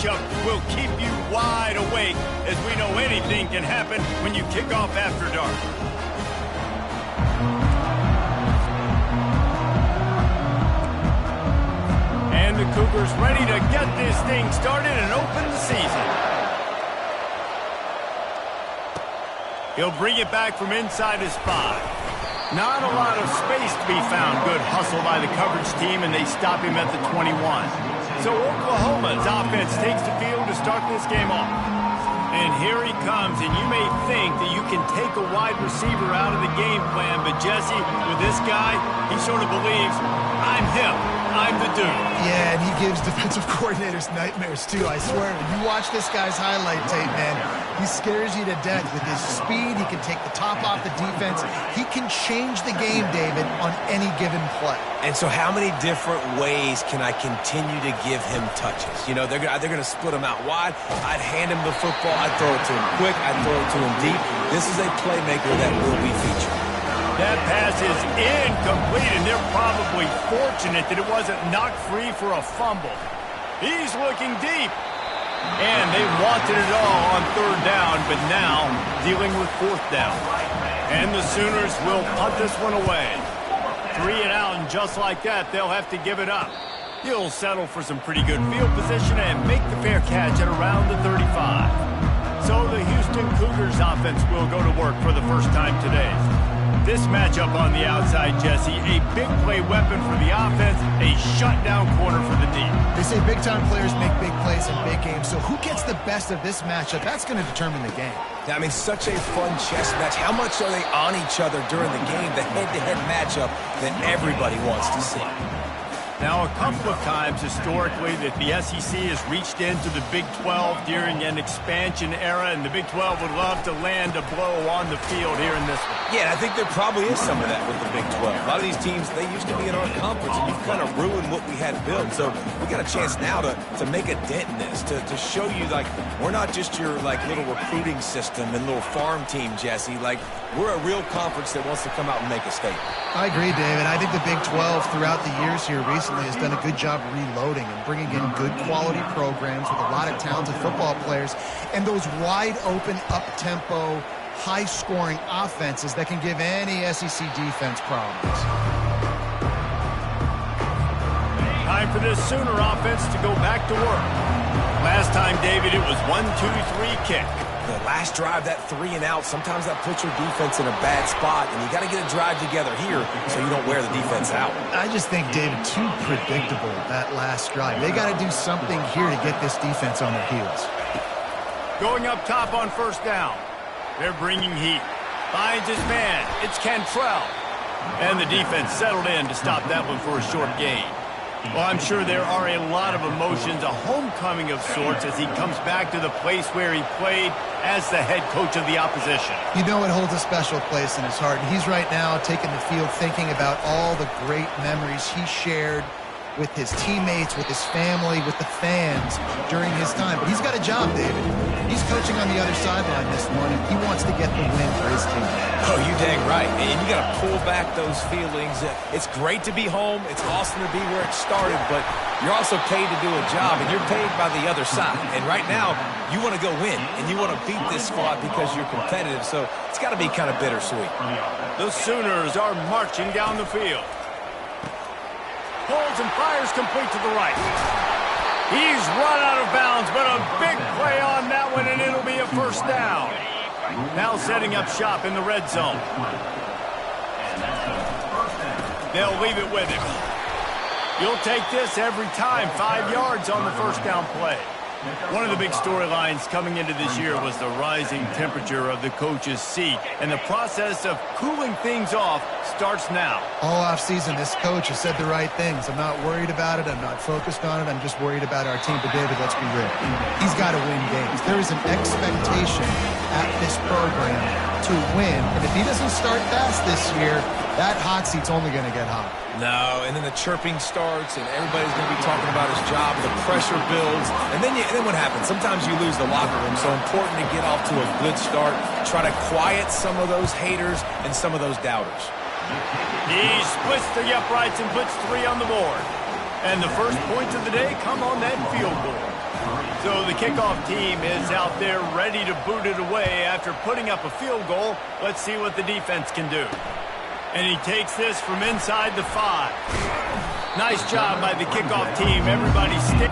matchup will keep you wide awake, as we know anything can happen when you kick off after dark. And the Cougars ready to get this thing started and open the season. He'll bring it back from inside his 5. Not a lot of space to be found. Good hustle by the coverage team, and they stop him at the 21. So Oklahoma's offense takes the field to start this game off. And here he comes, and you may think that you can take a wide receiver out of the game plan, but Jesse, with this guy, he sort of believes, I'm him. I'm the dude. Yeah, and he gives defensive coordinators nightmares, too, I swear. When you watch this guy's highlight tape, man, he scares you to death with his speed. He can take the top off the defense. He can change the game, David, on any given play. And so how many different ways can I continue to give him touches? You know, they're going to split him out wide. I'd hand him the football. I'd throw it to him quick. I'd throw it to him deep. This is a playmaker that will be featured. That pass is incomplete, and they're probably fortunate that it wasn't knocked free for a fumble. He's looking deep. And they wanted it all on 3rd down, but now dealing with 4th down. And the Sooners will punt this one away. 3 and out, and just like that, they'll have to give it up. He'll settle for some pretty good field position and make the fair catch at around the 35. So the Houston Cougars offense will go to work for the first time today. This matchup on the outside, Jesse, a big play weapon for the offense, a shutdown corner for the D. They say big-time players make big plays in big games, so who gets the best of this matchup? That's going to determine the game. I mean, such a fun chess match. How much are they on each other during the game, the head-to-head matchup that everybody wants to see? Now, a couple of times historically that the SEC has reached into the Big 12 during an expansion era, and the Big 12 would love to land a blow on the field here in this one. Yeah, I think there probably is some of that with the Big 12. A lot of these teams, they used to be in our conference, and you've kind of ruined what we had built. So we got a chance now to make a dent in this, to show you, like, we're not just your, like, little recruiting system and little farm team, Jesse. Like, we're a real conference that wants to come out and make a statement. I agree, David. I think the Big 12 throughout the years here recently has done a good job reloading and bringing in good quality programs with a lot of talented football players and those wide open, up-tempo, high-scoring offenses that can give any SEC defense problems. Time for this Sooner offense to go back to work. Last time, David, it was 1-2-3 kick. The last drive, that 3 and out, sometimes that puts your defense in a bad spot, and you got to get a drive together here so you don't wear the defense out. I just think, David, too predictable, that last drive. They got to do something here to get this defense on their heels. Going up top on 1st down. They're bringing heat. Finds his man. It's Cantrell. And the defense settled in to stop that one for a short gain. Well, I'm sure there are a lot of emotions, a homecoming of sorts, as he comes back to the place where he played as the head coach of the opposition. You know it holds a special place in his heart. And he's right now taking the field thinking about all the great memories he shared with his teammates, with his family, with the fans during his time. But he's got a job, David. He's coaching on the other sideline this morning. He wants to get the win for his team. Oh, you dang right. And you got to pull back those feelings. It's great to be home. It's awesome to be where it started, but you're also paid to do a job, and you're paid by the other side. And right now, you want to go win, and you want to beat this squad because you're competitive, so it's got to be kind of bittersweet. The Sooners are marching down the field. Pulls and fires complete to the right. He's run out of bounds, but a big play on that one, and it'll be a 1st down. Now setting up shop in the red zone. They'll leave it with him. You'll take this every time. 5 yards on the 1st down play. One of the big storylines coming into this year was the rising temperature of the coach's seat, and the process of cooling things off starts now. All offseason, this coach has said the right things. I'm not worried about it. I'm not focused on it. I'm just worried about our team. But, David, let's be real. He's got to win games. There is an expectation at this program to win, and if he doesn't start fast this year, that hot seat's only going to get hot. No, and then the chirping starts, and everybody's going to be talking about his job. The pressure builds, and then what happens? Sometimes you lose the locker room, so important to get off to a good start. Try to quiet some of those haters and some of those doubters. He splits the uprights and puts 3 on the board. And the first points of the day come on that field goal. So the kickoff team is out there ready to boot it away after putting up a field goal. Let's see what the defense can do. And he takes this from inside the 5. Nice job by the kickoff team. Everybody stick.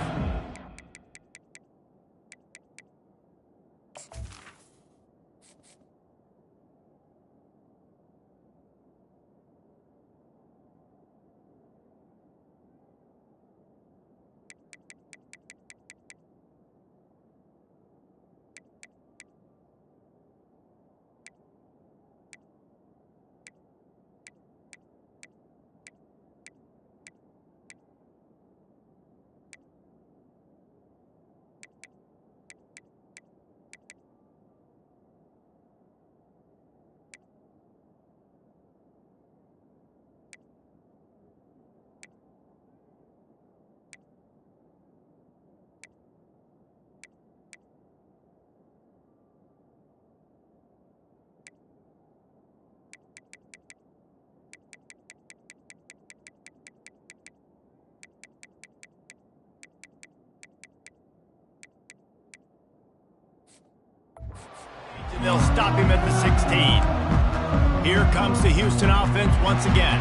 They'll stop him at the 16. Here comes the Houston offense once again.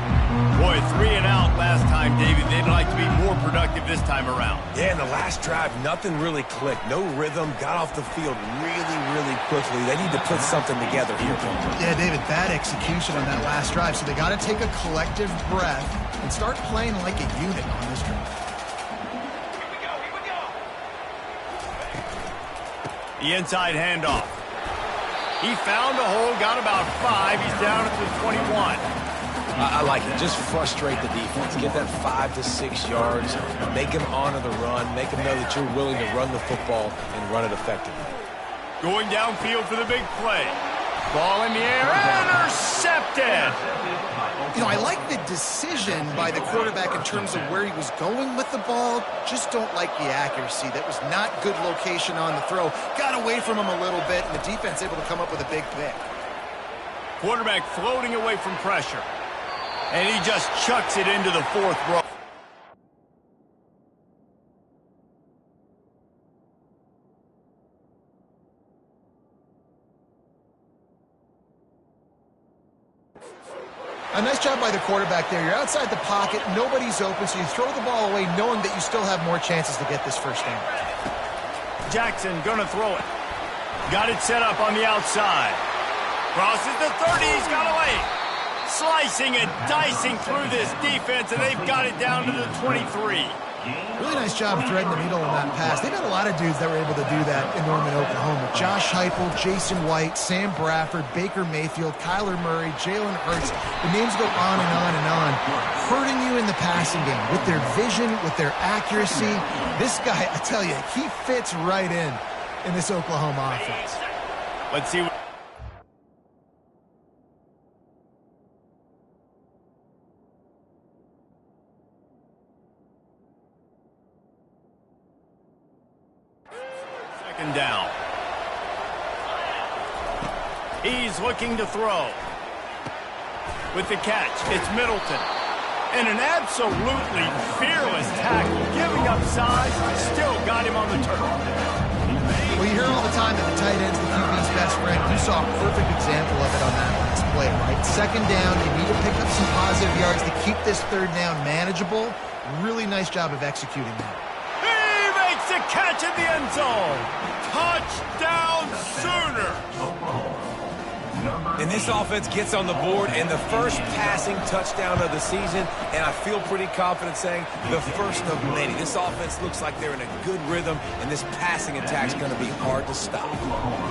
Boy, 3 and out last time, David. They'd like to be more productive this time around. Yeah, in the last drive, nothing really clicked. No rhythm, got off the field really quickly. They need to put something together here. Yeah, David, bad execution on that last drive. So they got to take a collective breath and start playing like a unit on this drive. The inside handoff. He found a hole, got about 5. He's down at the 21. I like it. Just frustrate the defense. Get that 5 to 6 yards. Make them honor the run. Make them know that you're willing to run the football and run it effectively. Going downfield for the big play. Ball in the air, intercepted. You know, I like the decision by the quarterback in terms of where he was going with the ball. Just don't like the accuracy. That was not good location on the throw. Got away from him a little bit, and the defense able to come up with a big pick. Quarterback floating away from pressure. And he just chucks it into the 4th row. A nice job by the quarterback there. You're outside the pocket, nobody's open, so you throw the ball away knowing that you still have more chances to get this first down. Jackson gonna throw it. Got it set up on the outside. Crosses the 30, he's got away. Slicing and dicing through this defense, and they've got it down to the 23. Really nice job threading the needle on that pass. They've got a lot of dudes that were able to do that in Norman, Oklahoma. Josh Heupel, Jason White, Sam Bradford, Baker Mayfield, Kyler Murray, Jalen Hurts. The names go on and on and on. Hurting you in the passing game with their vision, with their accuracy. This guy, I tell you, he fits right in this Oklahoma offense. Let's see what... down. He's looking to throw. With the catch, it's Middleton. And an absolutely fearless tackle, giving up size, still got him on the turf. Well, you hear all the time that the tight end's the QB's best friend. You saw a perfect example of it on that last play, right? 2nd down, you need to pick up some positive yards to keep this 3rd down manageable. Really nice job of executing that. To catch in the end zone. Touchdown Sooner. And this offense gets on the board and the first passing touchdown of the season, and I feel pretty confident saying the first of many. This offense looks like they're in a good rhythm, and this passing attack's going to be hard to stop.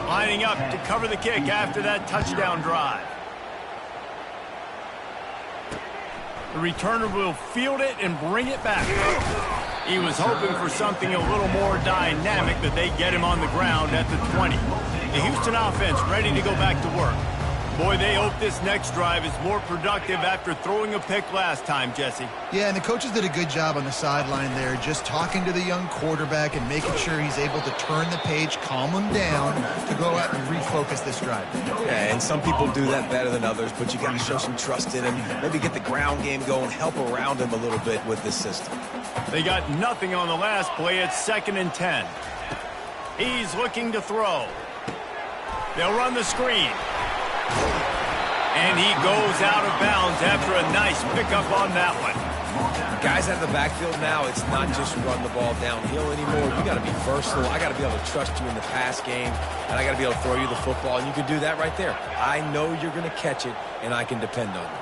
Lining up to cover the kick after that touchdown drive. The returner will field it and bring it back. He was hoping for something a little more dynamic, but they get him on the ground at the 20. The Houston offense ready to go back to work. Boy, they hope this next drive is more productive after throwing a pick last time, Jesse. Yeah, and the coaches did a good job on the sideline there, just talking to the young quarterback and making sure he's able to turn the page, calm him down, to go out and refocus this drive. Yeah, and some people do that better than others, but you got to show some trust in him, maybe get the ground game going, help around him a little bit with this system. They got nothing on the last play. It's 2nd and 10. He's looking to throw. They'll run the screen. And he goes out of bounds after a nice pickup on that one. Guys out of the backfield now, it's not just run the ball downhill anymore. You got to be versatile. I got to be able to trust you in the pass game, and I got to be able to throw you the football, and you can do that right there. I know you're going to catch it, and I can depend on you.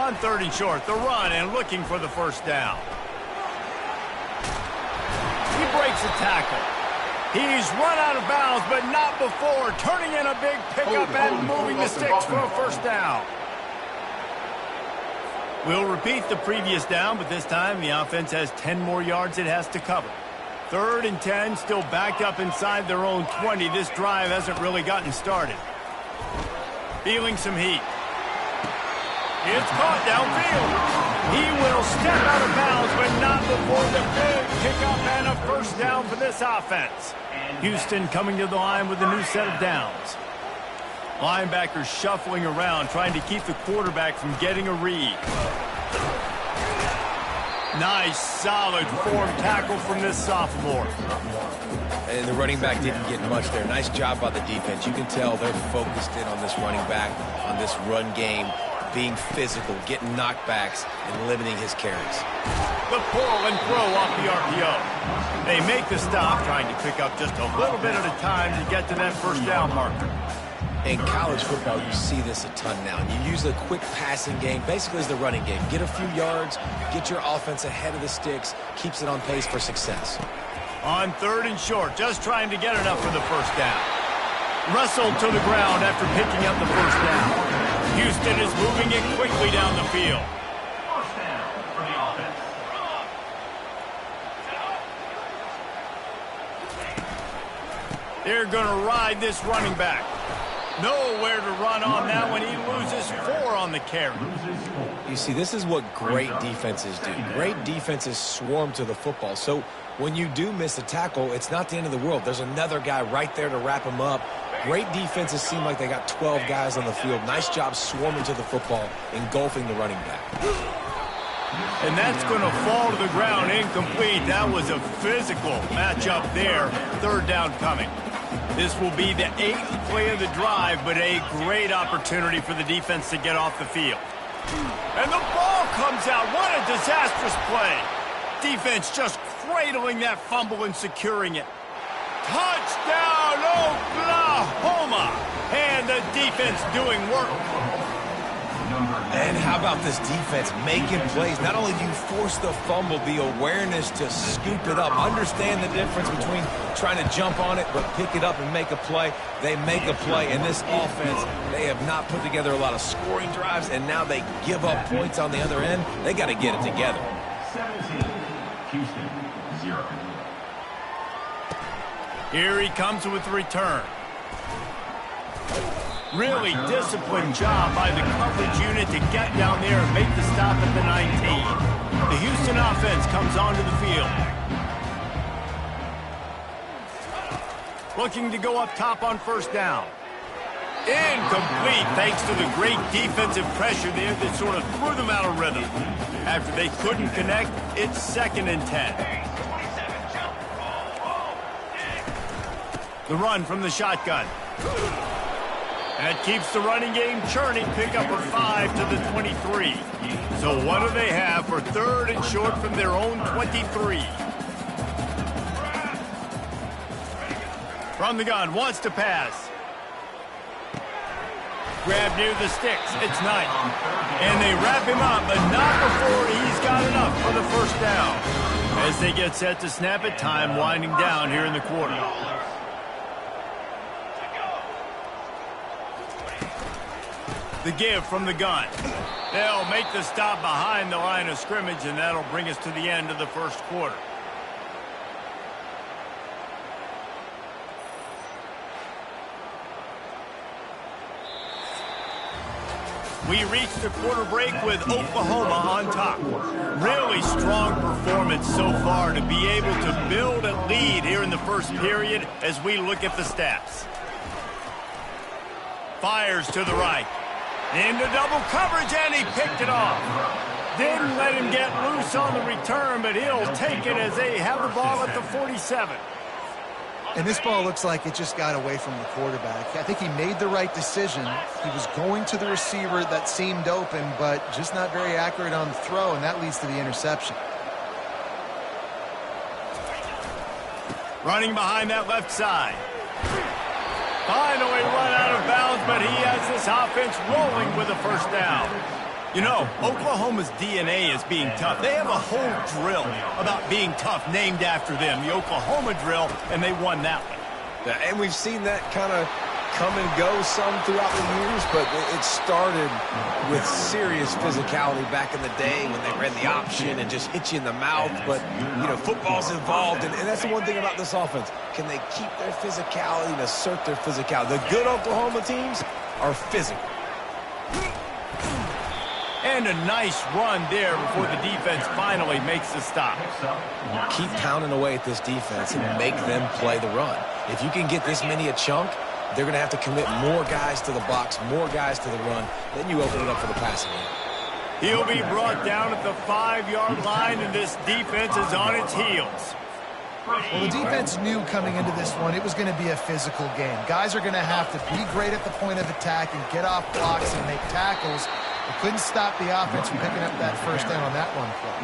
On 3rd and short, the run and looking for the first down. He breaks a tackle. He's run out of bounds, but not before turning in a big pickup and moving the sticks for a first down. We'll repeat the previous down, but this time the offense has 10 more yards it has to cover. 3rd and 10, still backed up inside their own 20. This drive hasn't really gotten started. Feeling some heat. It's caught downfield. He will step out of bounds, but not before the big pickup and a first down for this offense. Houston coming to the line with a new set of downs. Linebackers shuffling around, trying to keep the quarterback from getting a read. Nice, solid form tackle from this sophomore. And the running back didn't get much there. Nice job by the defense. You can tell they're focused in on this running back, on this run game, being physical, getting knockbacks, and limiting his carries. The pull and throw off the RPO. They make the stop, trying to pick up just a little bit at a time to get to that first down marker. In college football, you see this a ton now. You use the quick passing game, basically as the running game. Get a few yards, get your offense ahead of the sticks, keeps it on pace for success. On 3rd and short, just trying to get enough for the first down. Wrestled to the ground after picking up the first down. Houston is moving it quickly down the field. First down for the offense. They're going to ride this running back. Nowhere to run on that one. He loses 4 on the carry. You see, this is what great defenses do. Great defenses swarm to the football. So when you do miss a tackle, it's not the end of the world. There's another guy right there to wrap him up. Great defenses seem like they got 12 guys on the field. Nice job swarming to the football, engulfing the running back. And that's going to fall to the ground incomplete. That was a physical matchup there. 3rd down coming. This will be the 8th play of the drive, but a great opportunity for the defense to get off the field. And the ball comes out. What a disastrous play. Defense just cradling that fumble and securing it. Touchdown, Oklahoma! And the defense doing work. And how about this defense making plays? Not only do you force the fumble, the awareness to scoop it up. Understand the difference between trying to jump on it, but pick it up and make a play. They make a play. And this offense, they have not put together a lot of scoring drives, and now they give up points on the other end. They got to get it together. 17, Houston, 0. Here he comes with the return. Really disciplined job by the coverage unit to get down there and make the stop at the 19. The Houston offense comes onto the field. Looking to go up top on first down. Incomplete thanks to the great defensive pressure there that sort of threw them out of rhythm. After they couldn't connect, it's 2nd and 10. The run from the shotgun. That keeps the running game churning. Pick up a 5 to the 23. So what do they have for 3rd and short from their own 23? From the gun, wants to pass. Grab near the sticks. It's Knight. And they wrap him up, but not before he's got enough for the first down. As they get set to snap it, time winding down here in the quarter. The give from the gun. They'll make the stop behind the line of scrimmage, and that'll bring us to the end of the first quarter. We reach the quarter break with Oklahoma on top. Really strong performance so far to be able to build a lead here in the first period as we look at the stats. Fires to the right. Into double coverage, and he picked it off. Didn't let him get loose on the return, but he'll take it as they have the ball at the 47. And this ball looks like it just got away from the quarterback. I think he made the right decision. He was going to the receiver that seemed open, but just not very accurate on the throw, and that leads to the interception. Running behind that left side. Finally run out of bounds, but he has this offense rolling with a first down. You know, Oklahoma's DNA is being tough. They have a whole drill about being tough named after them, the Oklahoma drill, and they won that one. Yeah, and we've seen that kind of come and go some throughout the years, but it started with serious physicality back in the day when they ran the option and just hit you in the mouth. But, you know, football's involved, and that's the one thing about this offense. Can they keep their physicality and assert their physicality? The good Oklahoma teams are physical. And a nice run there before the defense finally makes the stop. Keep pounding away at this defense and make them play the run. If you can get this many a chunk, they're going to have to commit more guys to the box, more guys to the run. Then you open it up for the passing game. He'll be brought down at the 5-yard line, and this defense is on its heels. Well, the defense knew coming into this one it was going to be a physical game. Guys are going to have to be great at the point of attack and get off blocks and make tackles. They couldn't stop the offense from picking up that first down on that run play.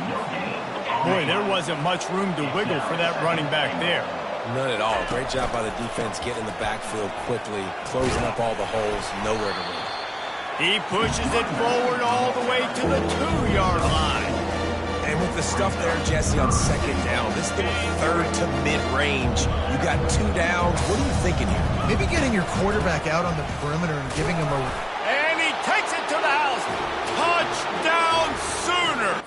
Boy, there wasn't much room to wiggle for that running back there. None at all. Great job by the defense getting in the backfield quickly, closing up all the holes, nowhere to run. He pushes it forward all the way to the 2-yard line. And with the stuff there, Jesse, on second down, this little third to mid-range, you got 2 downs. What are you thinking here? Maybe getting your quarterback out on the perimeter and giving him a... And he takes it to the house. Touchdown, Sooner.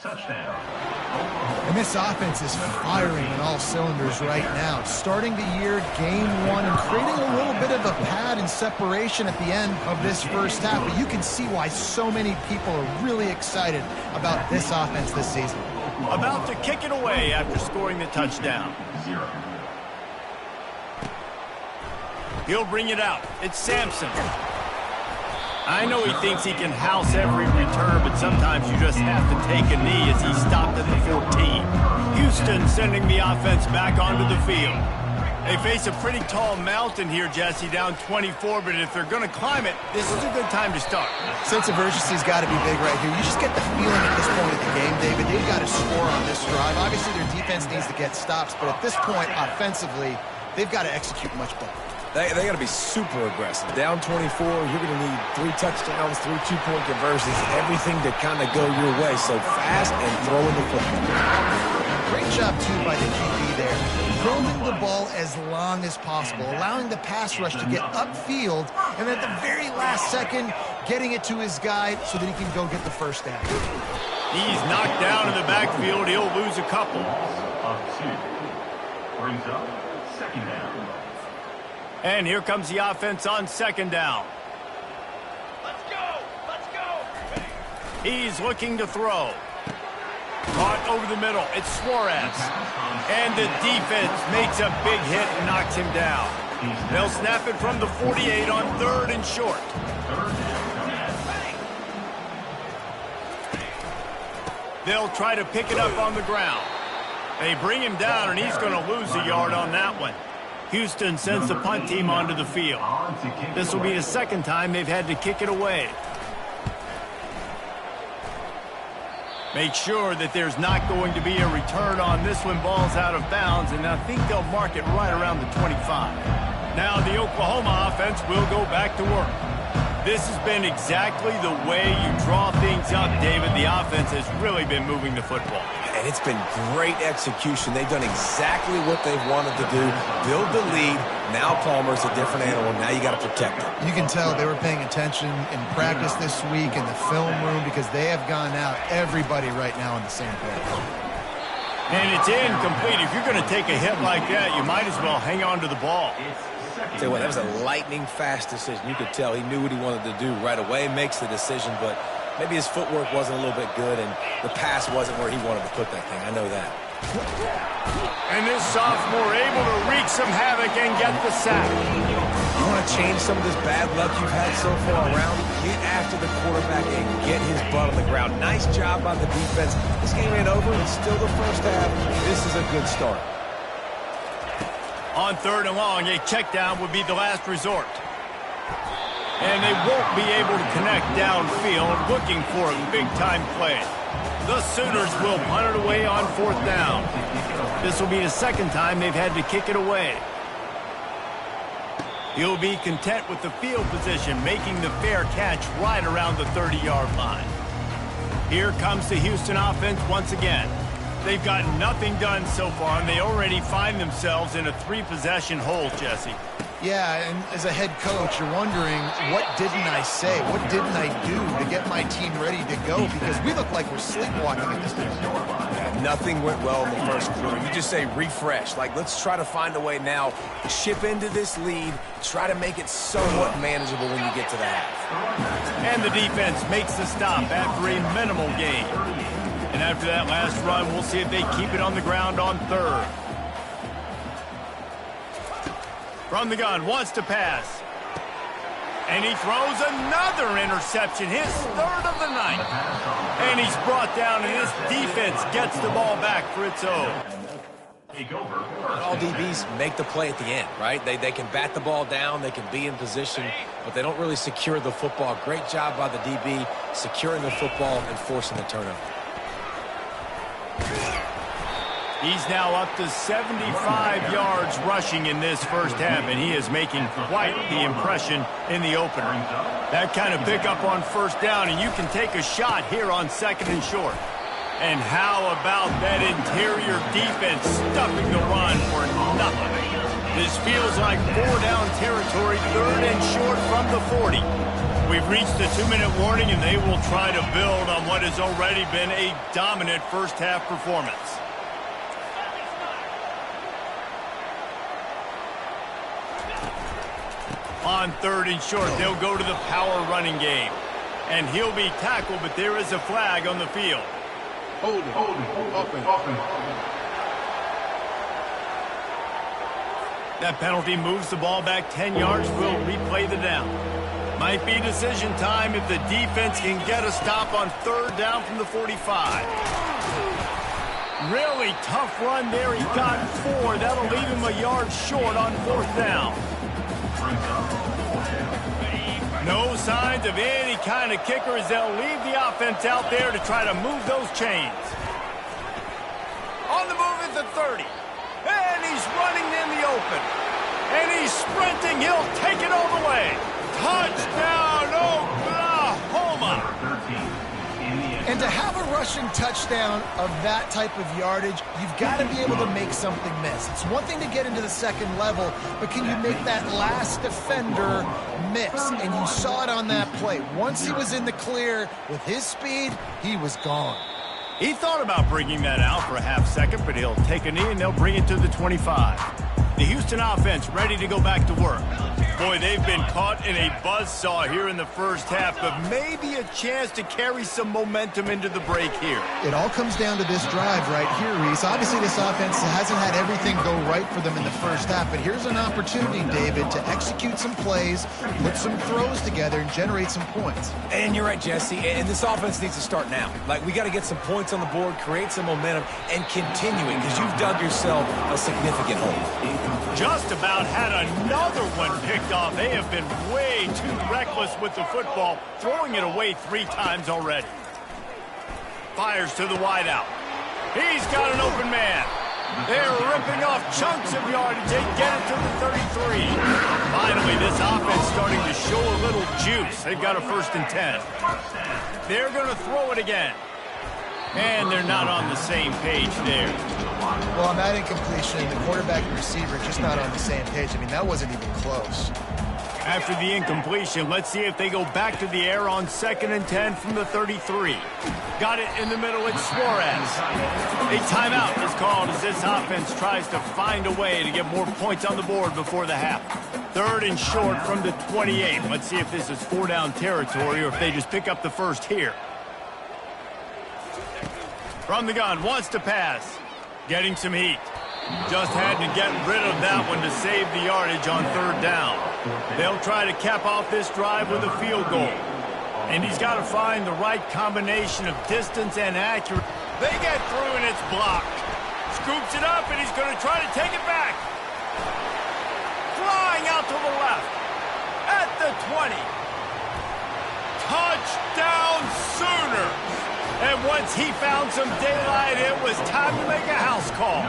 Touchdown. And this offense is firing on all cylinders right now. Starting the year, game one, and creating a little bit of a pad and separation at the end of this first half. But you can see why so many people are really excited about this offense this season. About to kick it away after scoring the touchdown. 0. He'll bring it out. It's Sampson. I know he thinks he can house every return, but sometimes you just have to take a knee as he stopped at the 14. Houston sending the offense back onto the field. They face a pretty tall mountain here, Jesse, down 24, but if they're going to climb it, this is a good time to start. Sense of urgency's got to be big right here. You just get the feeling at this point of the game, David, they've got to score on this drive. Obviously, their defense needs to get stops, but at this point, offensively, they've got to execute much better. They got to be super aggressive. Down 24, you're going to need 3 touchdowns, 3 two-point conversions, everything to kind of go your way. So fast and throwing the football. Great job, too, by the QB there. Throwing the ball as long as possible, allowing the pass rush to get upfield, and at the very last second, getting it to his guy so that he can go get the first down. He's knocked down in the backfield. He'll lose a couple. Of 2. Brings up second down. And here comes the offense on second down. Let's go! Let's go! He's looking to throw. Caught over the middle. It's Suarez. And the defense makes a big hit and knocks him down. They'll snap it from the 48 on 3rd and short. They'll try to pick it up on the ground. They bring him down, and he's going to lose a yard on that one. Houston sends the punt team onto the field. This will be the second time they've had to kick it away. Make sure that there's not going to be a return on this when ball's out of bounds, and I think they'll mark it right around the 25. Now the Oklahoma offense will go back to work. This has been exactly the way you draw things up, David. The offense has really been moving the football. And it's been great execution. They've done exactly what they've wanted to do. Build the lead. Now Palmer's a different animal. Now you got to protect it. You can tell they were paying attention in practice this week in the film room because they have gone out everybody right now on the same page. And it's incomplete. If you're going to take a hit like that, you might as well hang on to the ball. Tell you what, that was a lightning-fast decision. You could tell he knew what he wanted to do right away, makes the decision, but maybe his footwork wasn't a little bit good, and the pass wasn't where he wanted to put that thing. I know that. And this sophomore able to wreak some havoc and get the sack. You want to change some of this bad luck you've had so far around? Get after the quarterback and get his butt on the ground. Nice job by the defense. This game ain't over. It's still the first half. This is a good start. On 3rd and long, a check down would be the last resort. And they won't be able to connect downfield, looking for a big-time play. The Sooners will punt it away on 4th down. This will be the second time they've had to kick it away. He'll be content with the field position, making the fair catch right around the 30-yard line. Here comes the Houston offense once again. They've got nothing done so far, and they already find themselves in a 3-possession hole, Jesse. Yeah, and as a head coach, you're wondering, what didn't I say? What didn't I do to get my team ready to go? Because we look like we're sleepwalking at this point. Yeah, nothing went well in the first quarter. You just say refresh. Like, let's try to find a way now to chip into this lead, try to make it somewhat manageable when you get to the half. And the defense makes the stop after a minimal gain. And after that last run, we'll see if they keep it on the ground on 3rd. From the gun, wants to pass. And he throws another interception, his 3rd of the night. And he's brought down, and his defense gets the ball back for its own. All DBs make the play at the end, right? They can bat the ball down, they can be in position, but they don't really secure the football. Great job by the DB securing the football and forcing the turnover. He's now up to 75 yards rushing in this first half, and he is making quite the impression in the opener. That kind of pickup on 1st down, and you can take a shot here on 2nd and short. And how about that interior defense stuffing the run for nothing? This feels like 4-down territory, 3rd and short from the 40. We've reached the 2-minute warning, and they will try to build on what has already been a dominant first-half performance. On 3rd and short, they'll go to the power running game. And he'll be tackled, but there is a flag on the field. Hold it. That penalty moves the ball back 10 yards. We'll replay the down. Might be decision time if the defense can get a stop on 3rd down from the 45. Really tough run there. He got 4. That'll leave him a yard short on 4th down. No signs of any kind of kicker as they'll leave the offense out there to try to move those chains. On the move is the 30. And he's running in the open. And he's sprinting. He'll take it all the way. Touchdown, Oklahoma! And to have a rushing touchdown of that type of yardage, you've got to be able to make something miss. It's one thing to get into the 2nd level, but can you make that last defender miss? And you saw it on that play. Once he was in the clear with his speed, he was gone. He thought about bringing that out for a half second, but he'll take a knee and they'll bring it to the 25. The Houston offense ready to go back to work. Boy, they've been caught in a buzzsaw here in the first half, but maybe a chance to carry some momentum into the break here. It all comes down to this drive right here, Reese. Obviously, this offense hasn't had everything go right for them in the first half, but here's an opportunity, David, to execute some plays, put some throws together, and generate some points. And you're right, Jesse, and this offense needs to start now. Like, we got to get some points on the board, create some momentum, and continue it, because you've dug yourself a significant hole. Just about had another one picked off. They have been way too reckless with the football, throwing it away 3 times already. Fires to the wideout. He's got an open man. They're ripping off chunks of yardage. They get it to the 33. Finally, this offense starting to show a little juice. They've got a 1st and 10. They're going to throw it again. And they're not on the same page there. Well, on that incompletion, the quarterback and receiver just not on the same page. I mean, that wasn't even close. After the incompletion, let's see if they go back to the air on 2nd and 10 from the 33. Got it in the middle, it's Suarez. A timeout is called as this offense tries to find a way to get more points on the board before the half. 3rd and short from the 28. Let's see if this is 4-down territory or if they just pick up the first here. From the gun, wants to pass. Getting some heat. Just had to get rid of that one to save the yardage on 3rd down. They'll try to cap off this drive with a field goal. And he's got to find the right combination of distance and accuracy. They get through and it's blocked. Scoops it up and he's going to try to take it back. Flying out to the left. At the 20. Touchdown Sooners. And once he found some daylight, it was time to make a house call.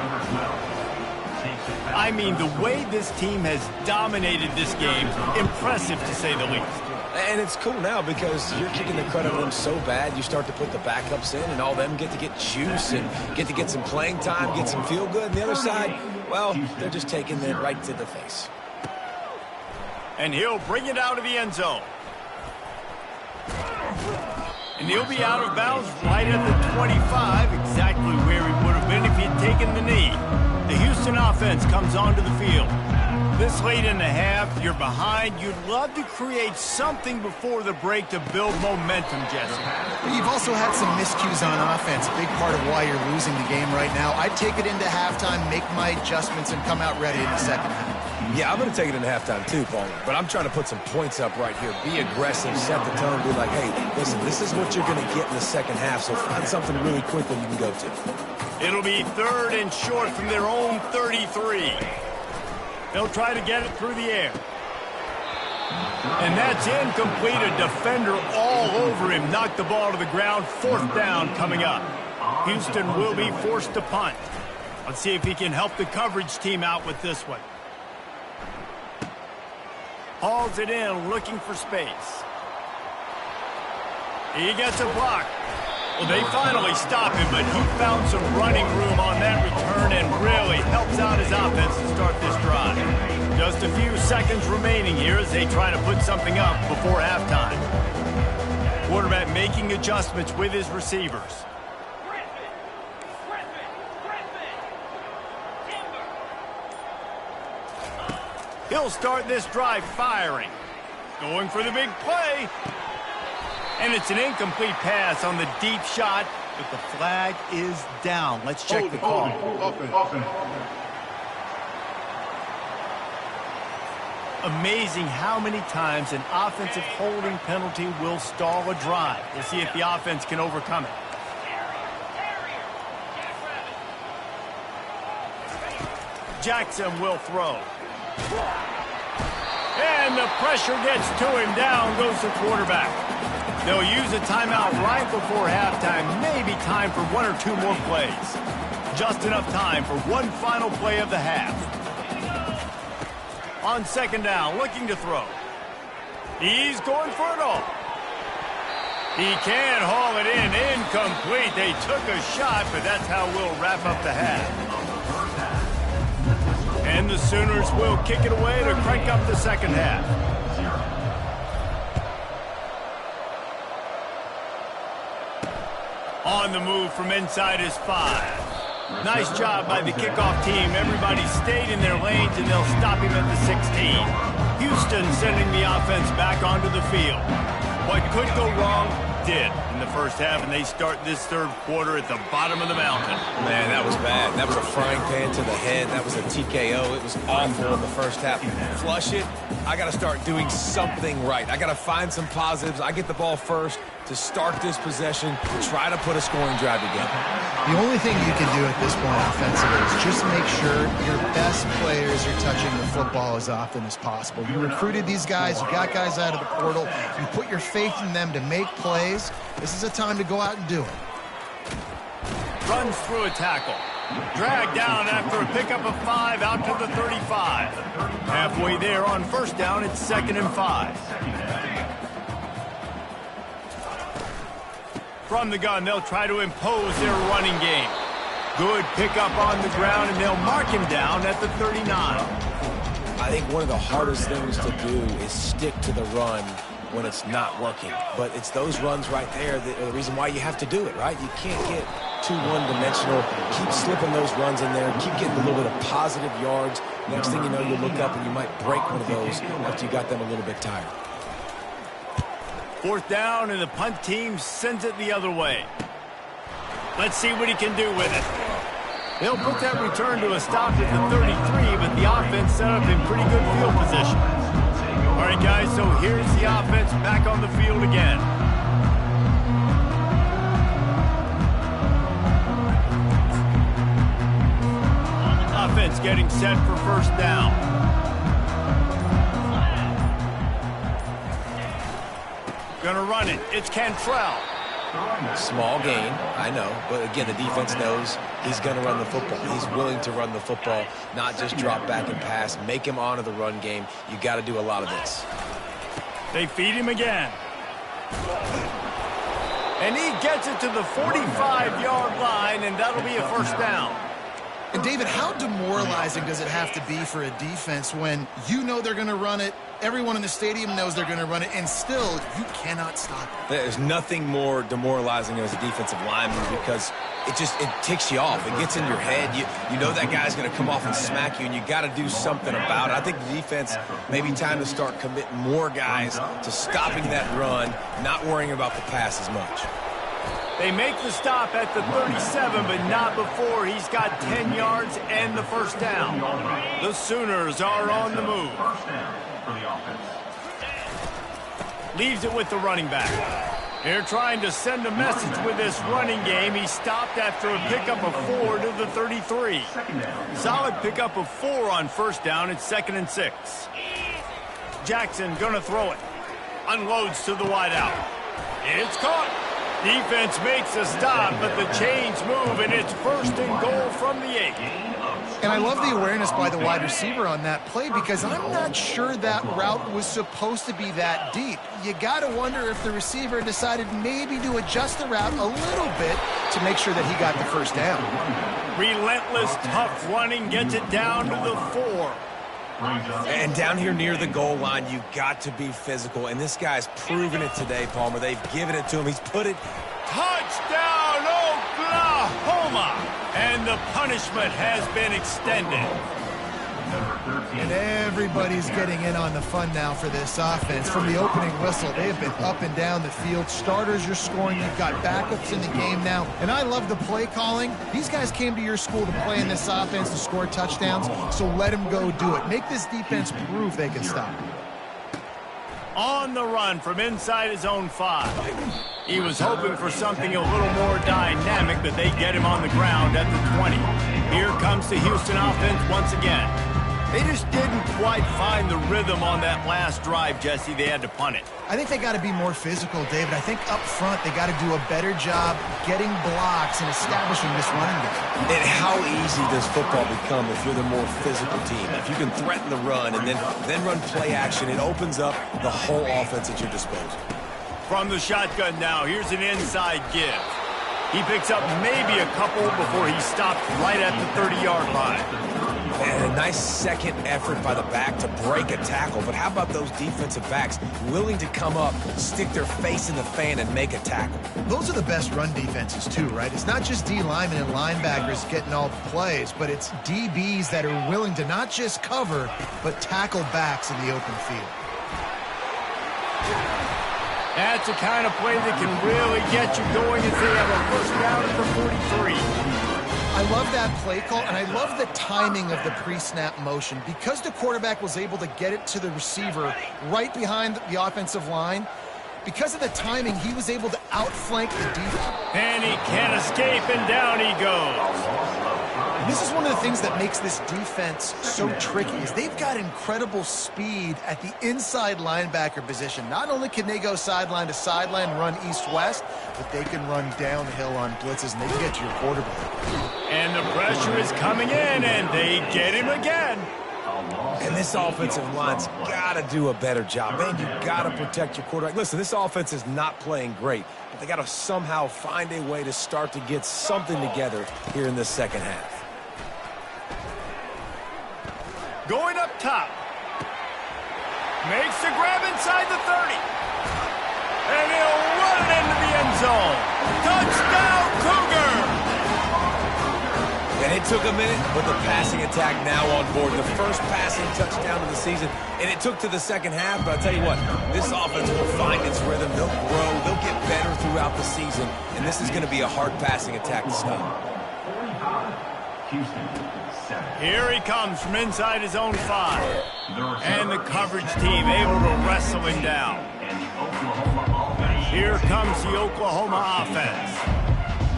I mean, the way this team has dominated this game, impressive to say the least. And it's cool now because you're kicking the crud out of them so bad, you start to put the backups in, and all them get to get juice and get to get some playing time, get some feel good. And the other side, well, they're just taking it right to the face. And he'll bring it out of the end zone. And he'll be out of bounds right at the 25, exactly where he would have been if he'd taken the knee. The Houston offense comes onto the field. This late in the half, you're behind. You'd love to create something before the break to build momentum, Jesse. You've also had some miscues on offense, a big part of why you're losing the game right now. I'd take it into halftime, make my adjustments, and come out ready in the second half. Yeah, I'm going to take it into halftime too, Paul. But I'm trying to put some points up right here. Be aggressive, set the tone, be like, hey, listen, this is what you're going to get in the second half, so find something really quick that you can go to. It'll be 3rd and short from their own 33. They'll try to get it through the air. And that's incomplete. A defender all over him. Knocked the ball to the ground. 4th down coming up. Houston will be forced to punt. Let's see if he can help the coverage team out with this one. Hauls it in, looking for space. He gets a block. Well, they finally stop him, but he found some running room on that return and really helps out his offense to start this drive. Just a few seconds remaining here as they try to put something up before halftime. Quarterback making adjustments with his receivers. He'll start this drive firing. Going for the big play. And it's an incomplete pass on the deep shot, but the flag is down. Let's check the call. Amazing how many times an offensive holding penalty will stall a drive. We'll see if the offense can overcome it. Jackson will throw. And the pressure gets to him. Down goes the quarterback. They'll use a timeout right before halftime. Maybe time for 1 or 2 more plays. Just enough time for one final play of the half. On 2nd down, looking to throw. He's going for it all. He can haul it in. Incomplete. They took a shot, but that's how we'll wrap up the half. And the Sooners will kick it away to crank up the second half. On the move from inside his 5. Nice job by the kickoff team. Everybody stayed in their lanes, and they'll stop him at the 16. Houston sending the offense back onto the field. What could go wrong did in the first half, and they start this 3rd quarter at the bottom of the mountain. Man, that was bad. That was a frying pan to the head. That was a TKO. It was awful in the first half. Flush it. I got to start doing something right. I got to find some positives. I get the ball first to start this possession, try to put a scoring drive together. The only thing you can do at this point offensively is just make sure your best players are touching the football as often as possible. You recruited these guys. You got guys out of the portal. You put your faith in them to make plays. This is a time to go out and do it. Runs through a tackle. Dragged down after a pickup of 5 out to the 35. Halfway there on 1st down, it's 2nd and 5. From the gun, they'll try to impose their running game. Good pickup on the ground, and they'll mark him down at the 39. I think one of the hardest things to do is stick to the run when it's not working. But it's those runs right there that are the reason why you have to do it, right? You can't get too one-dimensional. Keep slipping those runs in there. Keep getting a little bit of positive yards. Next thing you know, you look up and you might break one of those after you got them a little bit tired. 4th down, and the punt team sends it the other way. Let's see what he can do with it. They'll put that return to a stop at the 33, but the offense set up in pretty good field position. All right, guys, so here's the offense back on the field again. Offense getting set for 1st down. Gonna run it. It's Cantrell. Small gain, I know, but again, the defense knows he's going to run the football. He's willing to run the football, not just drop back and pass. Make him honor the run game. You got to do a lot of this. They feed him again. And he gets it to the 45-yard line, and that'll be a 1st down. And David, how demoralizing does it have to be for a defense when you know they're going to run it, everyone in the stadium knows they're going to run it, and still you cannot stop it? There's nothing more demoralizing as a defensive lineman because it ticks you off. It gets in your head. You know that guy's going to come off and smack you, and you got to do something about it. I think the defense maybe time to start committing more guys to stopping that run, not worrying about the pass as much. They make the stop at the 37, but not before he's got 10 yards and the 1st down. The Sooners are on the move. Leaves it with the running back. They're trying to send a message with this running game. He stopped after a pickup of 4 to the 33. Solid pickup of 4 on 1st down. It's 2nd and 6. Jackson gonna throw it. Unloads to the wideout. It's caught. Defense makes a stop, but the chains move, and it's 1st and goal from the 8. And I love the awareness by the wide receiver on that play because I'm not sure that route was supposed to be that deep. You got to wonder if the receiver decided maybe to adjust the route a little bit to make sure that he got the 1st down. Relentless, tough running gets it down to the 4. And down here near the goal line, you got to be physical. And this guy's proven it today, Palmer. They've given it to him. He's put it. Touchdown, Oklahoma! And the punishment has been extended. And everybody's getting in on the fun now for this offense. From the opening whistle, they have been up and down the field. Starters are scoring. You've got backups in the game now. And I love the play calling. These guys came to your school to play in this offense to score touchdowns, so let them go do it. Make this defense prove they can stop. On the run from inside his own 5. He was hoping for something a little more dynamic, but they get him on the ground at the 20. Here comes the Houston offense once again. They just didn't quite find the rhythm on that last drive, Jesse. They had to punt it. I think they got to be more physical, David. I think up front they got to do a better job getting blocks and establishing this running game. And how easy does football become if you're the more physical team? If you can threaten the run and then run play action, it opens up the whole offense at your disposal. From the shotgun now, here's an inside give. He picks up maybe a couple before he stopped right at the 30-yard line. And a nice second effort by the back to break a tackle. But how about those defensive backs willing to come up, stick their face in the fan, and make a tackle? Those are the best run defenses, too, right? It's not just D linemen and linebackers getting all the plays, but it's DBs that are willing to not just cover, but tackle backs in the open field. That's the kind of play that can really get you going as they have a 1st down at the 43. I love that play call, and I love the timing of the pre-snap motion. Because the quarterback was able to get it to the receiver right behind the offensive line, because of the timing, he was able to outflank the defense. And he can't escape, and down he goes. This is one of the things that makes this defense so tricky is they've got incredible speed at the inside linebacker position. Not only can they go sideline to sideline, run east-west, but they can run downhill on blitzes, and they can get to your quarterback. And the pressure is coming in, and they get him again. And this offensive line's got to do a better job. Man, you got to protect your quarterback. Listen, this offense is not playing great, but they got to somehow find a way to start to get something together here in the second half. Going up top. Makes the grab inside the 30. And he'll run it into the end zone. Touchdown, Cougar! And it took a minute, but the passing attack now on board. The first passing touchdown of the season, and it took to the second half, but I'll tell you what, this offense will find its rhythm. They'll grow. They'll get better throughout the season, and this is going to be a hard passing attack to stop. Here he comes from inside his own 5. And the coverage team able to wrestle him down. Here comes the Oklahoma offense.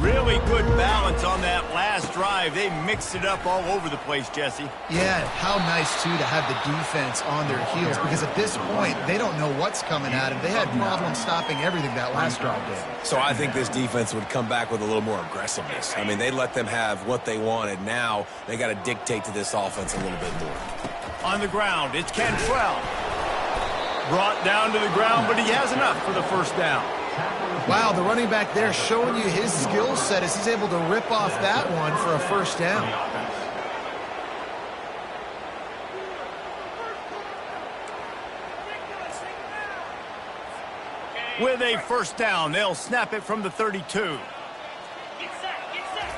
Really good balance on that last drive. They mixed it up all over the place, Jesse. Yeah, how nice, too, to have the defense on their heels, because at this point, they don't know what's coming at them. They had problems stopping everything that last drive did. So I think this defense would come back with a little more aggressiveness. I mean, they let them have what they wanted. Now they got to dictate to this offense a little bit more. On the ground, it's Cantrell. Brought down to the ground, but he has enough for the first down. Wow, the running back there showing you his skill set as he's able to rip off that one for a first down. With a first down, they'll snap it from the 32. Get set, get set.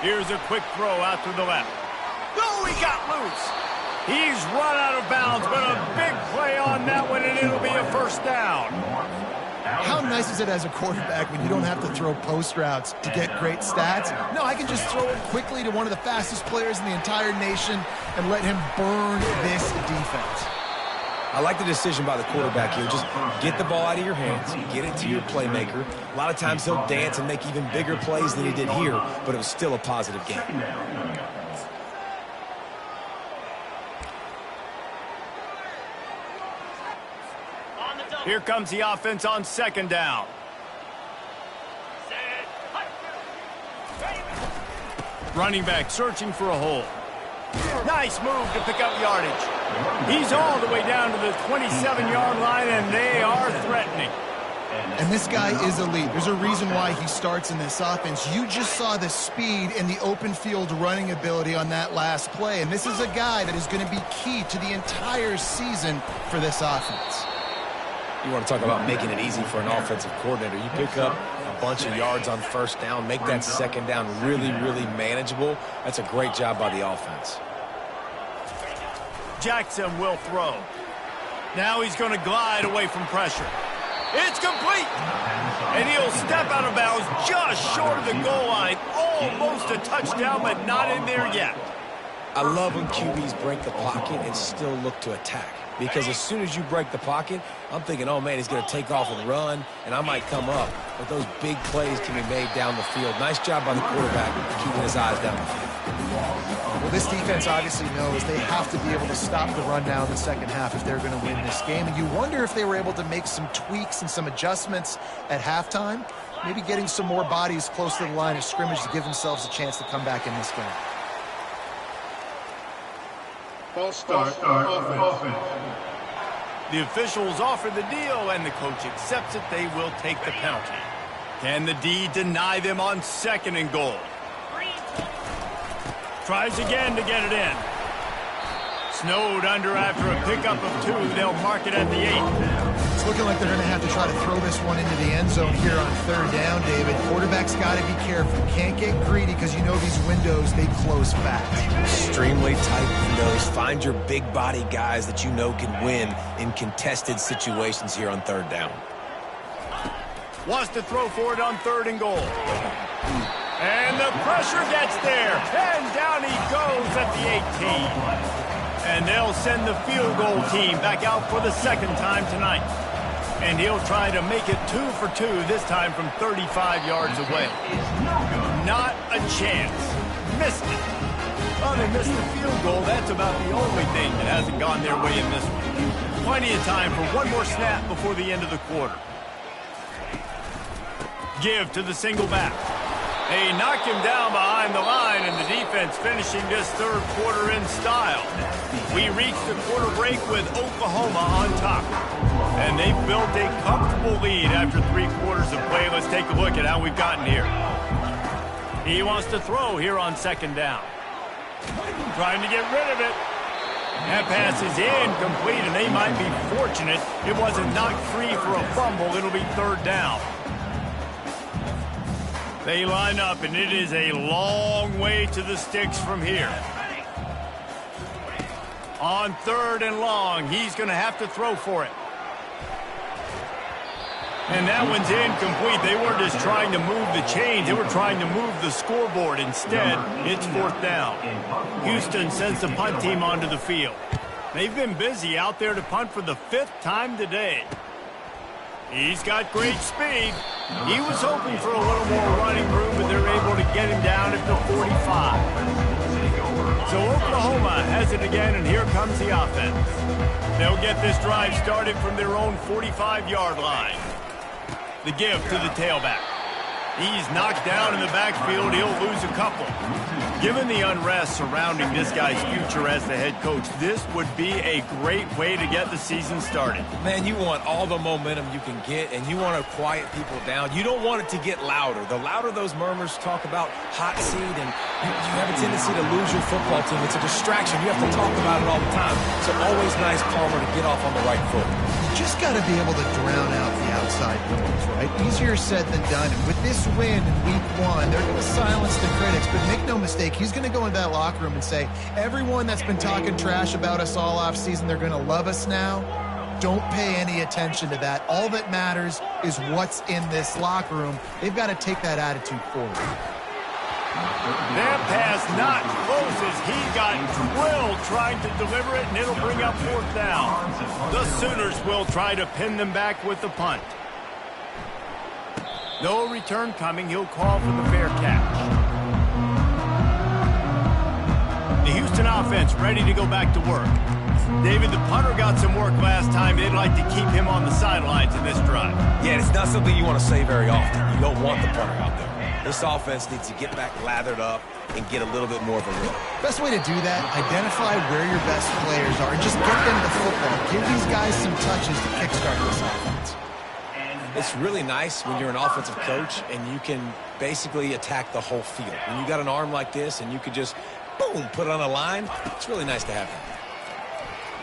Here's a quick throw out to the left. Oh, he got loose. He's run out of bounds, but a big play on that one, and it'll be a first down. How nice is it as a quarterback when you don't have to throw post routes to get great stats? No, I can just throw it quickly to one of the fastest players in the entire nation and let him burn this defense. I like the decision by the quarterback here. Just get the ball out of your hands, get it to your playmaker. A lot of times he'll dance and make even bigger plays than he did here, but it was still a positive game. Here comes the offense on second down. Running back searching for a hole. Nice move to pick up yardage. He's all the way down to the 27-yard line, and they are threatening. And this guy is elite. There's a reason why he starts in this offense. You just saw the speed and the open field running ability on that last play, and this is a guy that is going to be key to the entire season for this offense. You want to talk about making it easy for an offensive coordinator. You pick up a bunch of yards on first down, make that second down really, really manageable. That's a great job by the offense. Jackson will throw. Now he's going to glide away from pressure. It's complete. And he'll step out of bounds just short of the goal line. Almost a touchdown, but not in there yet. I love when QBs break the pocket and still look to attack. Because as soon as you break the pocket, I'm thinking, oh, man, he's going to take off and run, and I might come up. But those big plays can be made down the field. Nice job by the quarterback keeping his eyes down the field. Well, this defense obviously knows they have to be able to stop the run down in the second half if they're going to win this game. And you wonder if they were able to make some tweaks and some adjustments at halftime, maybe getting some more bodies close to the line of scrimmage to give themselves a chance to come back in this game. False start offense. The officials offer the deal, and the coach accepts it. They will take the penalty. Can the D deny them on second and goal? Tries again to get it in. Snowed under after a pickup of 2. They'll mark it at the 8. It's looking like they're going to have to try to throw this one into the end zone here on third down, David. Quarterback's got to be careful. Can't get greedy because you know these windows, they close fast. Extremely tight windows. Find your big body guys that you know can win in contested situations here on third down. Wants to throw for it on third and goal. And the pressure gets there. And down he goes at the 18. And they'll send the field goal team back out for the second time tonight. And he'll try to make it 2 for 2, this time from 35 yards away. Not a chance. Missed it. Well, they missed the field goal. That's about the only thing that hasn't gone their way in this one. Plenty of time for one more snap before the end of the quarter. Give to the single back. They knock him down behind the line, and the defense finishing this third quarter in style. We reach the quarter break with Oklahoma on top. And they've built a comfortable lead after 3 quarters of play. Let's take a look at how we've gotten here. He wants to throw here on second down. Trying to get rid of it. That pass is incomplete, and they might be fortunate it wasn't knocked free for a fumble. It'll be third down. They line up, and it is a long way to the sticks from here. On third and long, he's going to have to throw for it. And that one's incomplete. They weren't just trying to move the chains. They were trying to move the scoreboard. Instead, it's fourth down. Houston sends the punt team onto the field. They've been busy out there to punt for the 5th time today. He's got great speed. He was hoping for a little more running room, but they're able to get him down at the 45. So Oklahoma has it again, and here comes the offense. They'll get this drive started from their own 45-yard line. The give to the tailback. He's knocked down in the backfield. He'll lose a couple. Given the unrest surrounding this guy's future as the head coach, this would be a great way to get the season started. Man, you want all the momentum you can get, and you want to quiet people down. You don't want it to get louder. The louder those murmurs talk about hot seat, and you have a tendency to lose your football team. It's a distraction. You have to talk about it all the time. So always nice, calmer, to get off on the right foot. You just got to be able to drown out the outside noise, right? Easier said than done. And with this win in week 1, they're going to silence the critics. But make no mistake, he's going to go into that locker room and say, everyone that's been talking trash about us all off season, they're going to love us now. Don't pay any attention to that. All that matters is what's in this locker room. They've got to take that attitude forward. That pass not close as he got drilled trying to deliver it, and it'll bring up fourth down. The Sooners will try to pin them back with the punt. No return coming. He'll call for the fair catch. The Houston offense ready to go back to work. David, the punter got some work last time. They'd like to keep him on the sidelines in this drive. Yeah, it's not something you want to say very often. You don't want the punter out there. This offense needs to get back lathered up and get a little bit more of a rhythm. Best way to do that, identify where your best players are and just get them the football. Give these guys some touches to kickstart this offense. It's really nice when you're an offensive coach and you can basically attack the whole field. When you got an arm like this and you could just, boom, put it on a line, it's really nice to have that.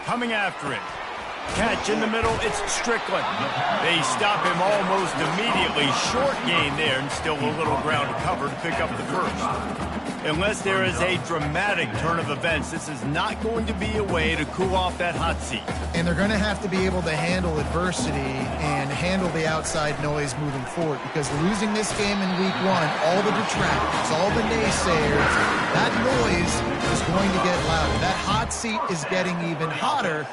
Coming after it. Catch in the middle, it's Strickland. They stop him almost immediately. Short gain there, and still a little ground to cover to pick up the first. Unless there is a dramatic turn of events, this is not going to be a way to cool off that hot seat. And they're going to have to be able to handle adversity and handle the outside noise moving forward, because losing this game in week 1, all the detractors, all the naysayers, that noise is going to get louder. That hot seat is getting even hotter.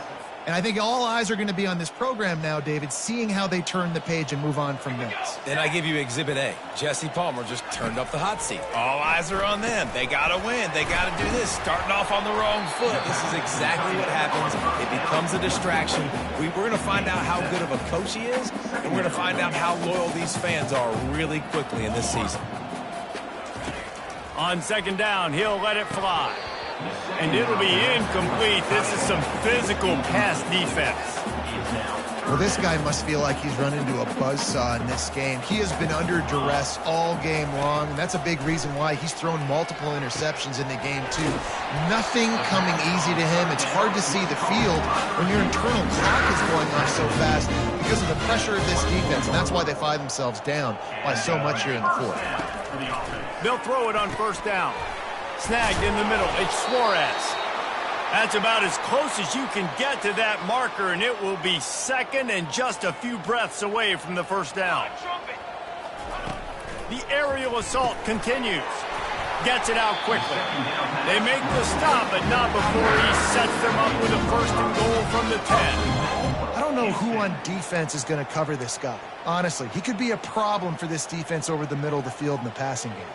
And I think all eyes are going to be on this program now, David, seeing how they turn the page and move on from this. Then I give you Exhibit A. Jesse Palmer just turned up the hot seat. All eyes are on them. They got to win. They got to do this. Starting off on the wrong foot. This is exactly what happens. It becomes a distraction. We're going to find out how good of a coach he is, and we're going to find out how loyal these fans are really quickly in this season. On second down, he'll let it fly. And it'll be incomplete. This is some physical pass defense. Well, this guy must feel like he's run into a buzzsaw in this game. He has been under duress all game long, and that's a big reason why he's thrown multiple interceptions in the game, too. Nothing coming easy to him. It's hard to see the field when your internal clock is going off so fast because of the pressure of this defense, and that's why they find themselves down by so much here in the fourth. They'll throw it on first down. Snagged in the middle, it's Suarez. That's about as close as you can get to that marker, and it will be second and just a few breaths away from the first down. The aerial assault continues. Gets it out quickly. They make the stop, but not before he sets them up with a first and goal from the 10. I don't know who on defense is going to cover this guy. Honestly, he could be a problem for this defense over the middle of the field in the passing game.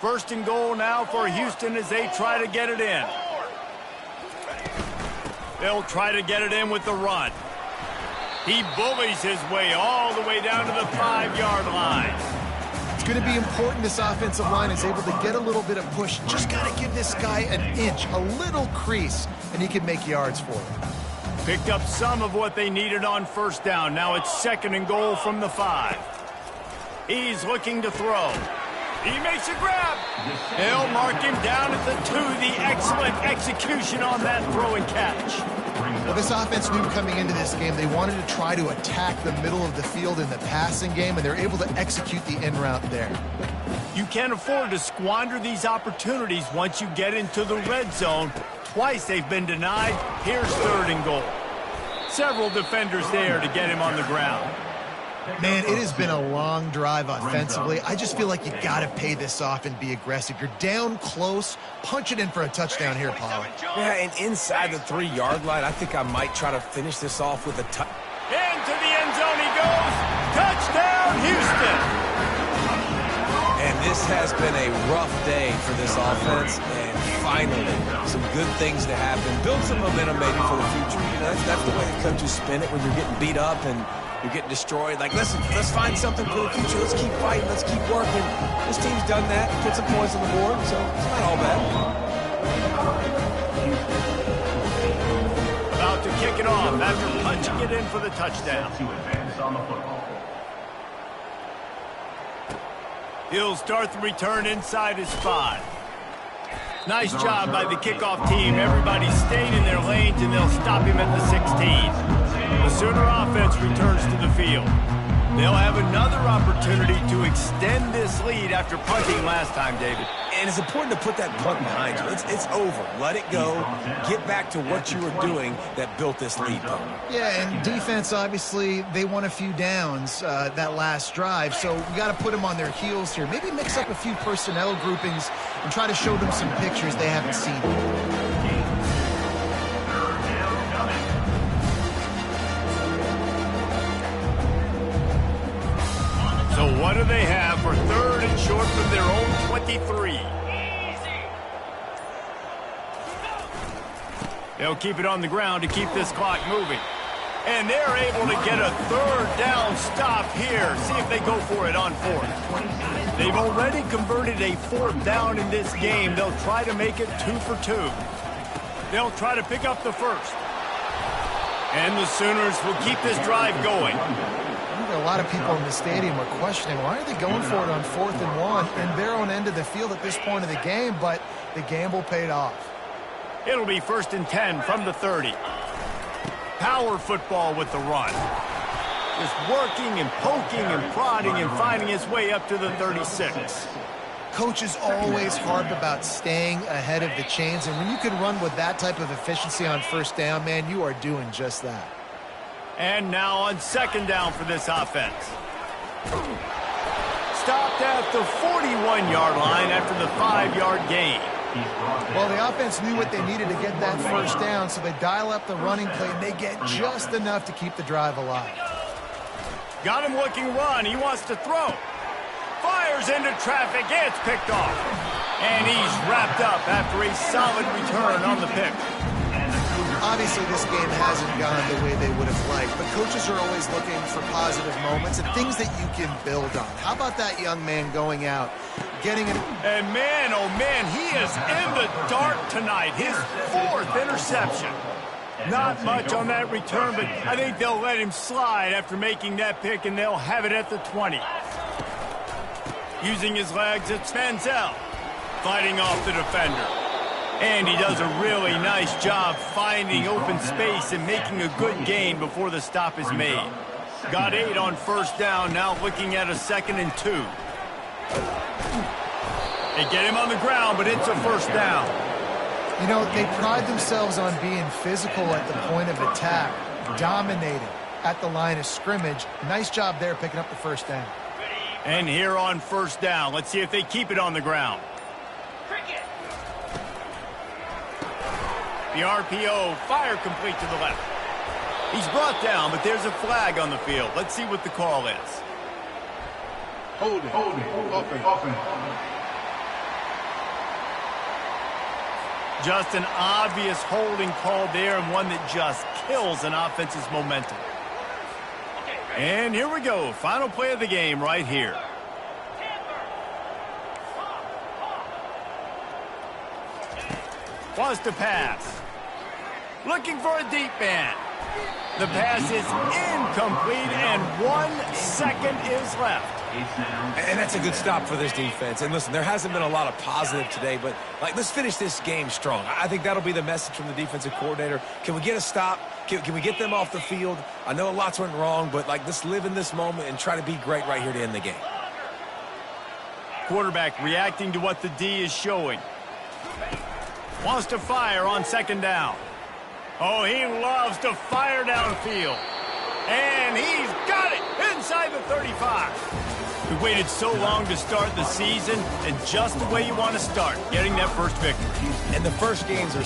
First and goal now for Houston as they try to get it in. They'll try to get it in with the run. He bullies his way all the way down to the 5-yard line. It's going to be important this offensive line is able to get a little bit of push. Just got to give this guy an inch, a little crease, and he can make yards for it. Picked up some of what they needed on first down. Now it's second and goal from the 5. He's looking to throw. He makes a grab. They'll mark him down at the 2. The excellent execution on that throw and catch. Well, this offense knew coming into this game they wanted to try to attack the middle of the field in the passing game, and they're able to execute the in route there. You can't afford to squander these opportunities once you get into the red zone. Twice they've been denied. Here's 3rd and goal. Several defenders there to get him on the ground. Man, it has been a long drive offensively. I just feel like you got to pay this off and be aggressive. You're down close. Punch it in for a touchdown here, Paulie. Yeah, and inside the 3-yard line, I think I might try to finish this off with a touch. Into the end zone he goes. Touchdown, Houston. And this has been a rough day for this offense, and finally, some good things to happen. Build some momentum maybe for the future. You know, that's the way the coaches spin it when you're getting beat up and you're getting destroyed. Like, listen, let's find something for the future. Let's keep fighting. Let's keep working. This team's done that. Put some points on the board, so it's not all bad. About to kick it off after punching it in for the touchdown. To advance on the football. He'll start the return inside his 5. Nice job by the kickoff team. Everybody stayed in their lanes, and they'll stop him at the 16. The Sooner offense returns to the field. They'll have another opportunity to extend this lead after punting last time, David. And it's important to put that punt behind you. It's over. Let it go. Get back to what you were doing that built this lead. Yeah, and defense, obviously, they won a few downs that last drive, so we got to put them on their heels here. Maybe mix up a few personnel groupings and try to show them some pictures they haven't seen. So what do they have for 3rd and short from their own 23? They'll keep it on the ground to keep this clock moving. And they're able to get a 3rd down stop here. See if they go for it on 4th. They've already converted a 4th down in this game. They'll try to make it 2 for 2. They'll try to pick up the 1st. And the Sooners will keep this drive going. A lot of people in the stadium are questioning, why are they going for it on 4th and 1 in their own end of the field at this point of the game, but the gamble paid off. It'll be 1st and 10 from the 30. Power football with the run. Just working and poking and prodding and finding his way up to the 36. Coaches always harp about staying ahead of the chains, and when you can run with that type of efficiency on 1st down, man, you are doing just that. And now on 2nd down for this offense. Stopped at the 41-yard line after the 5-yard gain. Well, the offense knew what they needed to get that 1st down, so they dial up the running play, and they get just enough to keep the drive alive. Got him looking run. He wants to throw. Fires into traffic. It's picked off. And he's wrapped up after a solid return on the pick. Obviously, this game hasn't gone the way they would have liked, but coaches are always looking for positive moments and things that you can build on. How about that young man going out, getting it? And man, oh man, he is in the dark tonight. His 4th interception. Not much on that return, but I think they'll let him slide after making that pick, and they'll have it at the 20. Using his legs, it's Manziel fighting off the defender. And he does a really nice job finding open space and making a good gain before the stop is made. Got 8 on 1st down, now looking at a 2nd and 2. They get him on the ground, but it's a 1st down. You know, they pride themselves on being physical at the point of attack, dominating at the line of scrimmage. Nice job there picking up the 1st down. And here on 1st down, let's see if they keep it on the ground. The RPO, fire complete to the left. He's brought down, but there's a flag on the field. Let's see what the call is. Hold it. Offense. Just an obvious holding call there, and one that just kills an offense's momentum. And here we go. Final play of the game right here. Wants to pass. Looking for a deep man. The pass is incomplete, and 1 second is left. And that's a good stop for this defense. And listen, there hasn't been a lot of positive today, but let's finish this game strong. I think that'll be the message from the defensive coordinator. Can we get a stop? Can we get them off the field? I know lots went wrong, but let's live in this moment and try to be great right here to end the game. Quarterback reacting to what the D is showing. Wants to fire on second down. Oh, he loves to fire downfield. And he's got it inside the 35. We waited so long to start the season, and just the way you want to start, getting that first victory. And the first games are